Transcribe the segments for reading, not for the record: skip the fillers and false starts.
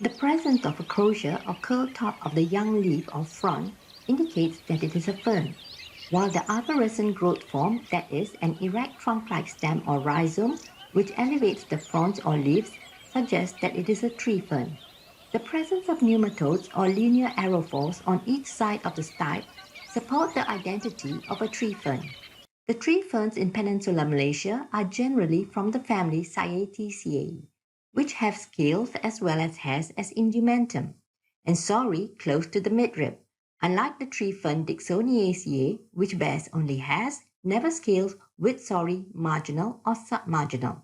The presence of a crosier or curl top of the young leaf or frond indicates that it is a fern, while the arborescent growth form, that is, an erect trunk-like stem or rhizome which elevates the fronds or leaves, suggests that it is a tree fern. The presence of nematodes or linear aerophores on each side of the stipe support the identity of a tree fern. The tree ferns in Peninsular Malaysia are generally from the family Cyatheaceae, which have scales as well as hairs as indumentum, and sori close to the midrib, unlike the tree fern DIcksoniaceae, which bears only hairs, never scales, with sori marginal or submarginal.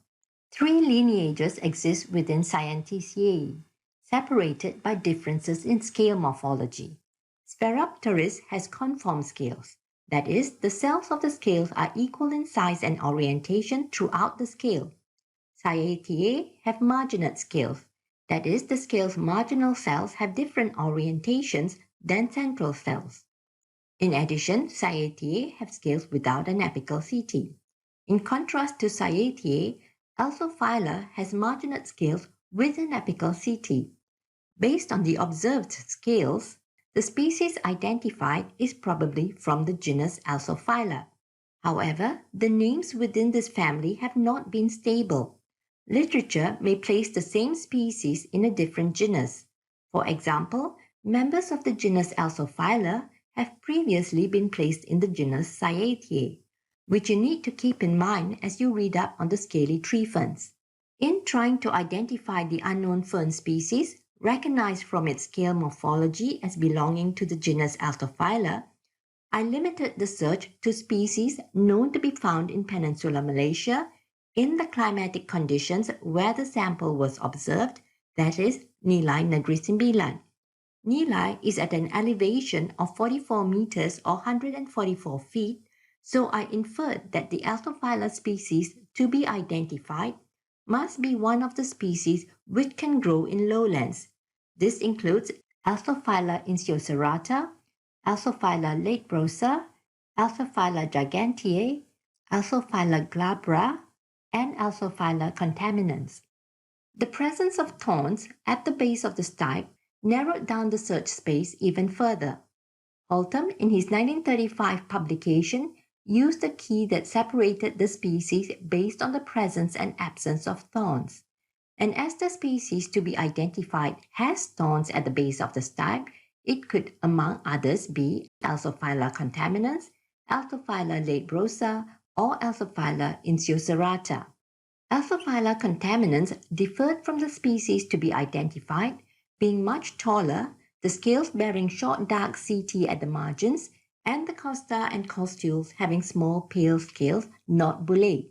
Three lineages exist within Cyantheaceae, separated by differences in scale morphology. Sphaeropteris has conform scales. That is, the cells of the scales are equal in size and orientation throughout the scale. Cyathea have marginate scales. That is, the scale's marginal cells have different orientations than central cells. In addition, Cyathea have scales without an apical setae. In contrast to Cyathea, Alsophila has marginate scales with an apical setae. Based on the observed scales, the species identified is probably from the genus Alsophila. However, the names within this family have not been stable. Literature may place the same species in a different genus. For example, members of the genus Alsophila have previously been placed in the genus Cyathea, which you need to keep in mind as you read up on the scaly tree ferns. In trying to identify the unknown fern species, recognized from its scale morphology as belonging to the genus Alsophila, I limited the search to species known to be found in Peninsular Malaysia in the climatic conditions where the sample was observed, that is, Nilai Negeri Sembilan. Nilai is at an elevation of 44 meters or 144 feet, so I inferred that the Alsophila species to be identified must be one of the species which can grow in lowlands. This includes Alsophila insuocerata, Alsophila latebrosa, Alsophila giganteae, Alsophila glabra, and Alsophila contaminans. The presence of thorns at the base of the stipe narrowed down the search space even further. Holtham, in his 1935 publication, used a key that separated the species based on the presence and absence of thorns. And as the species to be identified has thorns at the base of the stipe, it could, among others, be Alsophila contaminans, Alsophila latebrosa, or Alsophila insuocerata. Alsophila contaminans differed from the species to be identified, being much taller, the scales bearing short dark setae at the margins, and the costa and costules having small pale scales, not bullae.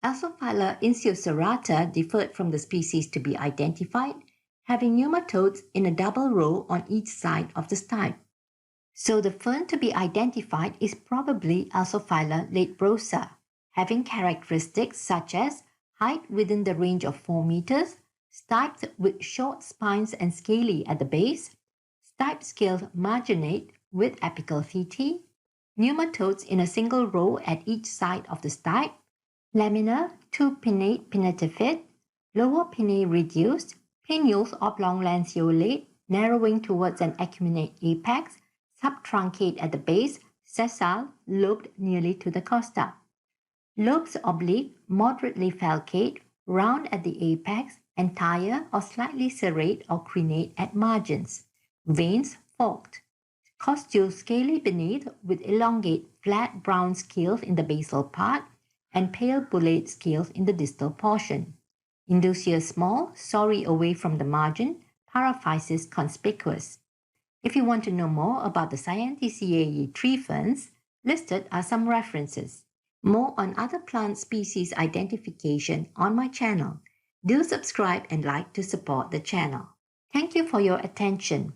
Alsophila insuocerata differed from the species to be identified, having nematodes in a double row on each side of the stipe. So the fern to be identified is probably Alsophila latebrosa, having characteristics such as height within the range of 4 meters, stipes with short spines and scaly at the base, stipe scales marginate with apical setae, nematodes in a single row at each side of the stipe, laminar to pinnate pinnatifid, lower pinnae reduced, pinnules oblong-lanceolate, narrowing towards an acuminate apex, subtruncate at the base, sessile, lobed nearly to the costa. Lobes oblique, moderately falcate, round at the apex, entire or slightly serrate or crenate at margins. Veins forked. Costules scaly beneath with elongate flat brown scales in the basal part and pale bullate scales in the distal portion. Indusia small, sori away from the margin, paraphysis conspicuous. If you want to know more about the Cyantheaceae tree ferns, listed are some references. More on other plant species identification on my channel. Do subscribe and like to support the channel. Thank you for your attention.